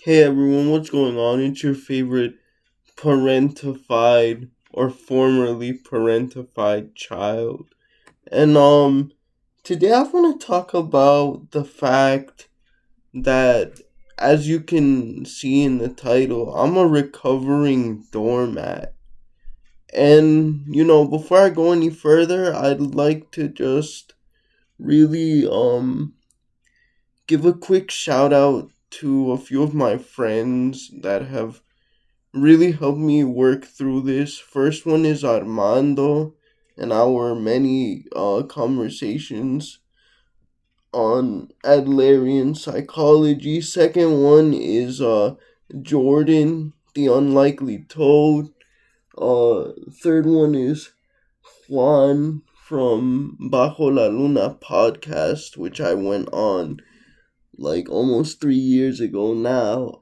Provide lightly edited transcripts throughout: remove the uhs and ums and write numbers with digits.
Hey everyone, what's going on? It's your favorite parentified or formerly parentified child. And today I want to talk about the fact that as you can see in the title, I'm a recovering doormat. And before I go any further, I'd like to just really give a quick shout out to a few of my friends that have really helped me work through this. First one is Armando and our many conversations on Adlerian psychology. Second one is Jordan, the unlikely toad. Third one is Juan from Bajo la Luna podcast, which I went on like almost 3 years ago now.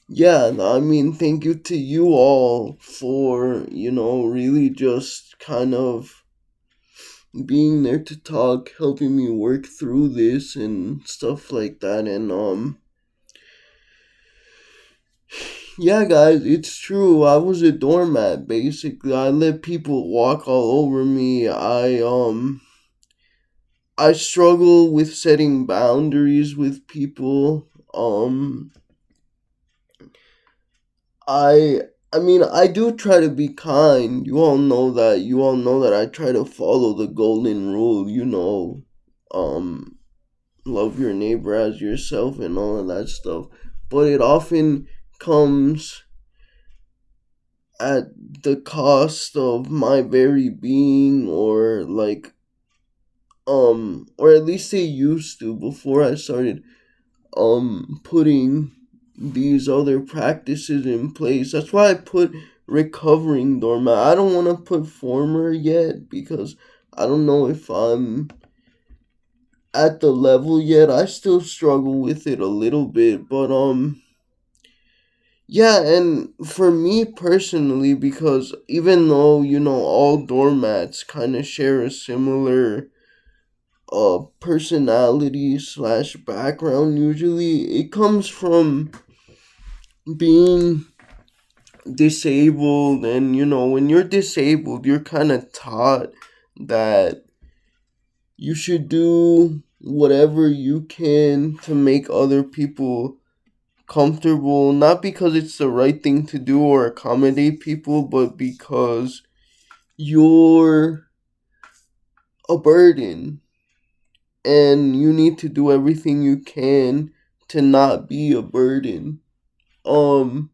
Yeah, I mean, thank you to you all for, really just kind of being there to talk, helping me work through this and stuff like that. And, yeah, guys, it's true. I was a doormat, basically. I let people walk all over me. I struggle with setting boundaries with people. I I mean, I do try to be kind. You all know that. You all know that I try to follow the golden rule, um love your neighbor as yourself and all of that stuff. But it often comes at the cost of my very being, or like or at least they used to before I started putting these other practices in place. That's why I put recovering doormat. I don't want to put former yet because I don't know if I'm at the level yet. I still struggle with it a little bit, but yeah, and for me personally, because even though all doormats kind of share a similar personality slash background, usually it comes from being disabled. And when you're disabled, you're kind of taught that you should do whatever you can to make other people comfortable, not because it's the right thing to do or accommodate people, but because you're a burden and you need to do everything you can to not be a burden. um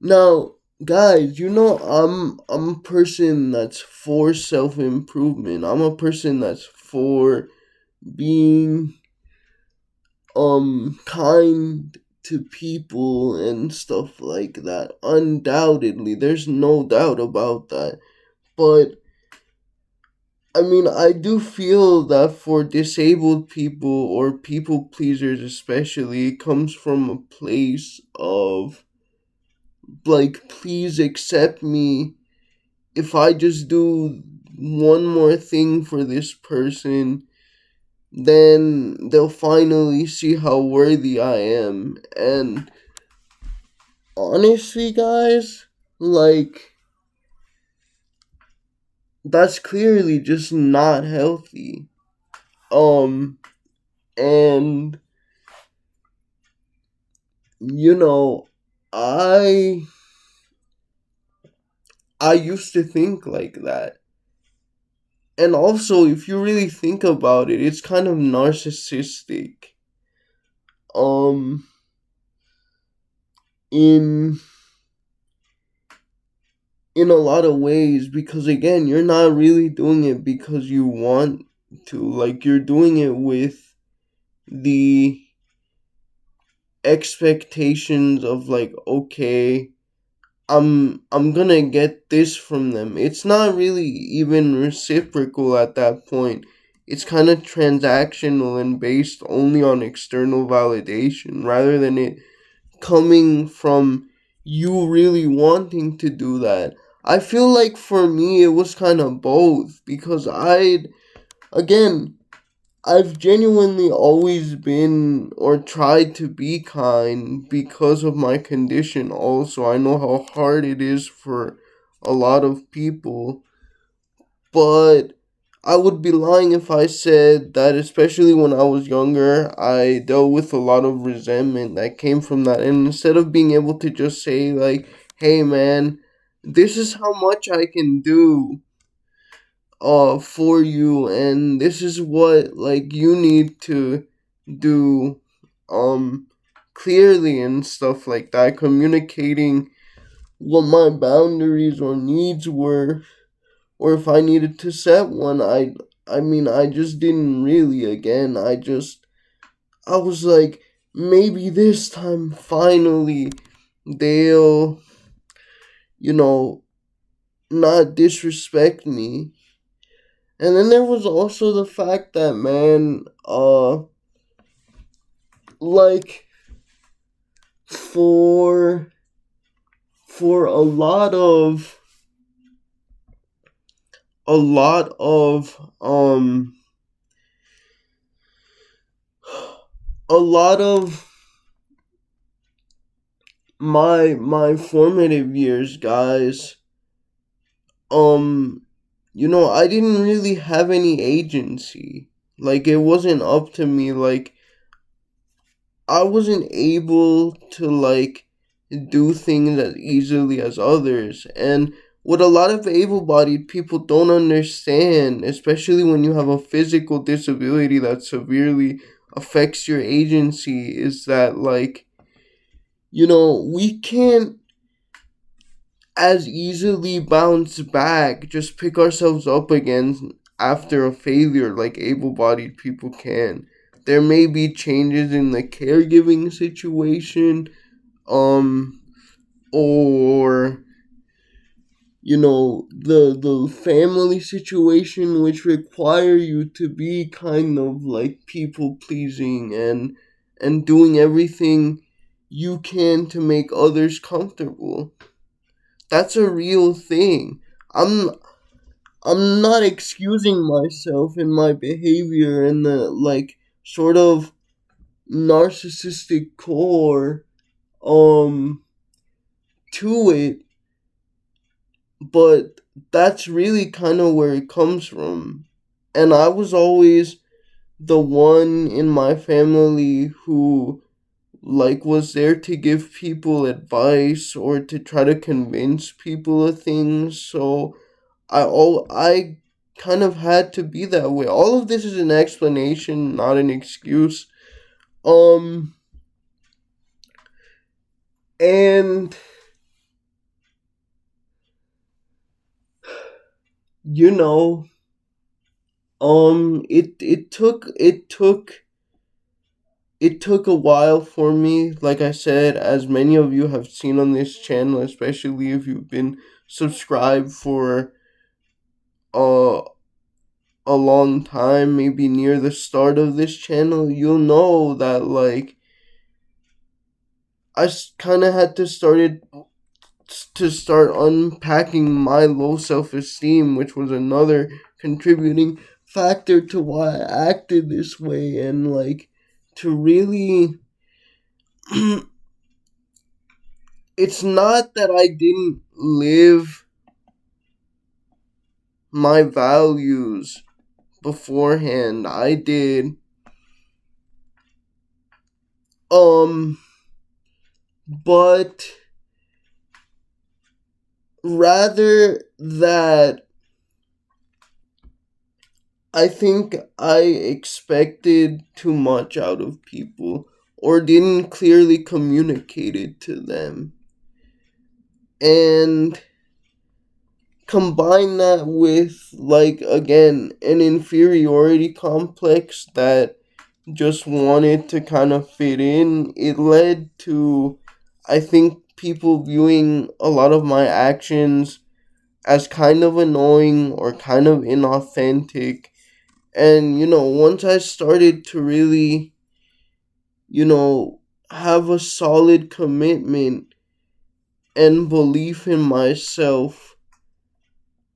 Now, guys, I'm a person that's for self improvement. I'm a person that's for being kind to people and stuff like that. Undoubtedly, there's no doubt about that. But I mean, I do feel that for disabled people or people pleasers especially, it comes from a place of like, please accept me if I just do one more thing for this person, then they'll finally see how worthy I am. And honestly, guys, like, that's clearly just not healthy. Um, and, you know, I. I used to think like that. And also, if you really think about it, it's kind of narcissistic. Um, in in a lot of ways, because again, you're not really doing it because you want to. Like, you're doing it with the expectations of, like, okay, I'm gonna get this from them. It's not really even reciprocal at that point. It's kind of transactional and based only on external validation rather than it coming from you really wanting to do that. I feel like for me it was kind of both, because again, I've genuinely always been or tried to be kind because of my condition. Also, I know how hard it is for a lot of people, but I would be lying if I said that, especially when I was younger, I dealt with a lot of resentment that came from that. And instead of being able to just say, like, hey man, this is how much I can do for you, and this is what like you need to do um clearly and stuff like that, communicating what my boundaries or needs were, or if I needed to set one. I just didn't really. Again, I was like, maybe this time finally they'll, you know, not disrespect me. And then there was also the fact that, man, like for for a lot of my formative years, guys, um I didn't really have any agency. Like, it wasn't up to me. Like, I wasn't able to like do things as easily as others. And what a lot of able-bodied people don't understand, especially when you have a physical disability that severely affects your agency, is that, like, we can't as easily bounce back, just pick ourselves up again after a failure like able-bodied people can. There may be changes in the caregiving situation, um or the family situation, which require you to be kind of like people pleasing and doing everything you can to make others comfortable. That's a real thing. I'm i'm not excusing myself in my behavior and the like sort of narcissistic core to it, but that's really kind of where it comes from. And I was always the one in my family who like was there to give people advice or to try to convince people of things. So I kind of had to be that way. All of this is an explanation, not an excuse. Um and you know, it took a while for me, like I said, as many of you have seen on this channel, especially if you've been subscribed for uh, a long time, maybe near the start of this channel. You'll know that, like, I kind of had to start unpacking my low self-esteem, which was another contributing factor to why I acted this way, and like to really it's not that I didn't live my values beforehand. I did. Um, but rather that I think I expected too much out of people or didn't clearly communicate it to them. And combine that with, like, again, an inferiority complex that just wanted to kind of fit in. It led to, I think, people viewing a lot of my actions as kind of annoying or kind of inauthentic. And, once I started to really, have a solid commitment and belief in myself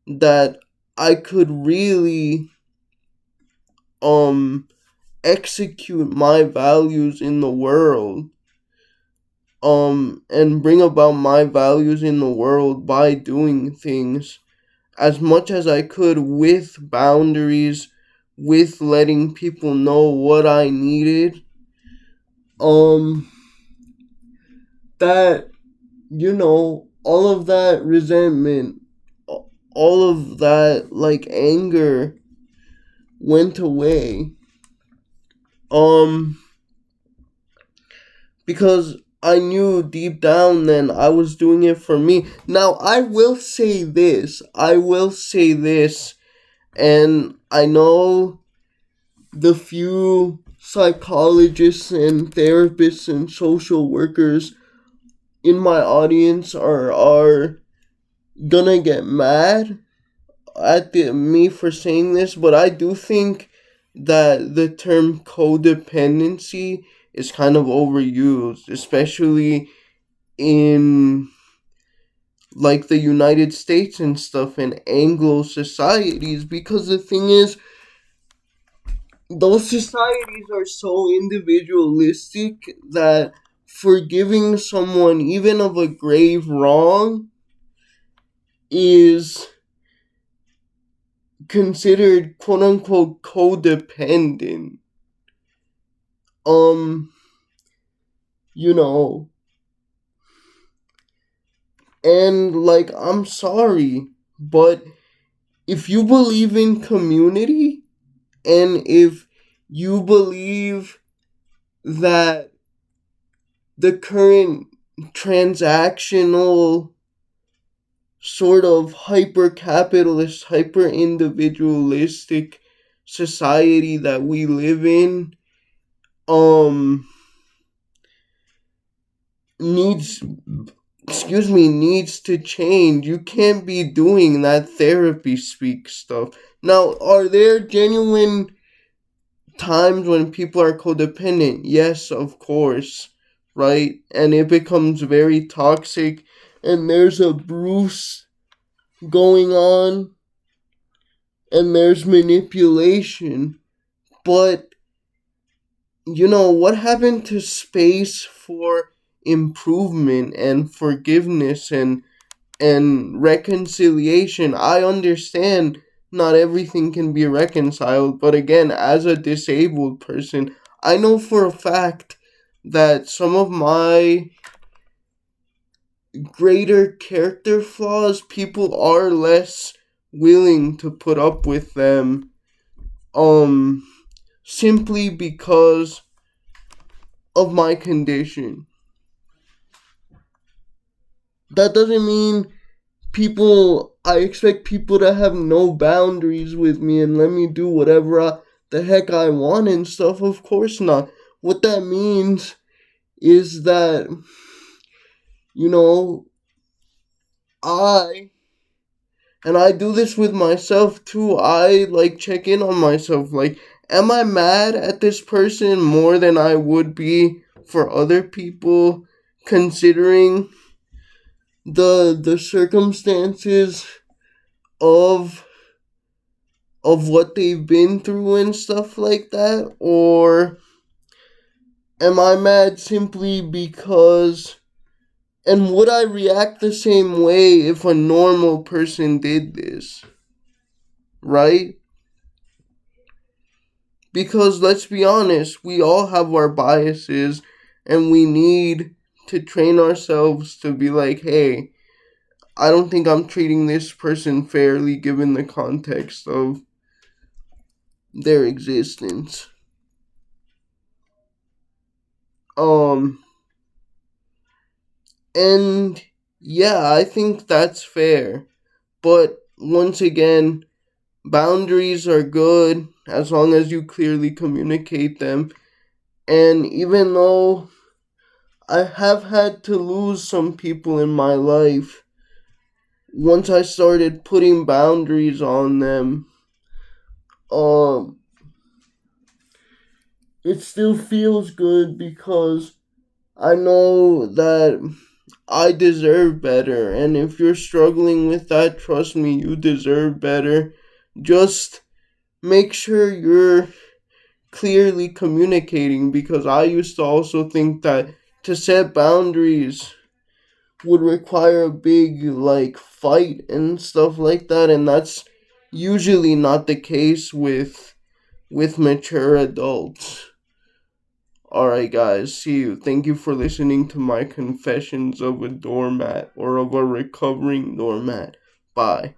that I could really execute my values in the world, and bring about my values in the world by doing things as much as I could with boundaries, with letting people know what I needed. Um, that, all of that resentment, all of that, like, anger went away. Um, because I knew deep down then I was doing it for me. Now, I will say this, and I know the few psychologists and therapists and social workers in my audience are gonna get mad at me for saying this, but I do think that the term codependency is kind of overused, especially in, like, the United States and stuff, in Anglo societies, because the thing is, those societies are so individualistic that forgiving someone, even of a grave wrong, is considered quote unquote codependent. Um, you know, and, like, I'm sorry, but if you believe in community, and if you believe that the current transactional, sort of hyper capitalist, hyper individualistic society that we live in, um needs needs to change. You can't be doing that therapy speak stuff. Now, are there genuine times when people are codependent? Yes, of course, right? And it becomes very toxic, and there's a Bruce going on, and there's manipulation. But, what happened to space for improvement and forgiveness and reconciliation? I understand not everything can be reconciled, but again, as a disabled person, I know for a fact that some of my greater character flaws, people are less willing to put up with them, um simply because of my condition. That doesn't mean I expect people to have no boundaries with me and let me do whatever the heck I want and stuff. Of course not. What that means is that, you know, I, and I do this with myself too, I, like, check in on myself. Like, am I mad at this person more than I would be for other people, considering the circumstances of what they've been through and stuff like that? Or am I mad simply because, and would I react the same way if a normal person did this, right? Because let's be honest, we all have our biases, and we need to train ourselves to be like, hey, I don't think I'm treating this person fairly given the context of their existence. Um, and yeah, I think that's fair. But once again, boundaries are good as long as you clearly communicate them. And even though I have had to lose some people in my life, once I started putting boundaries on them, um, it still feels good because I know that I deserve better. And if you're struggling with that, trust me, you deserve better. Just make sure you're clearly communicating, because I used to also think that to set boundaries would require a big like fight and stuff like that, and that's usually not the case with mature adults. All right, guys, see you. Thank you for listening to my confessions of a doormat or of a recovering doormat. Bye.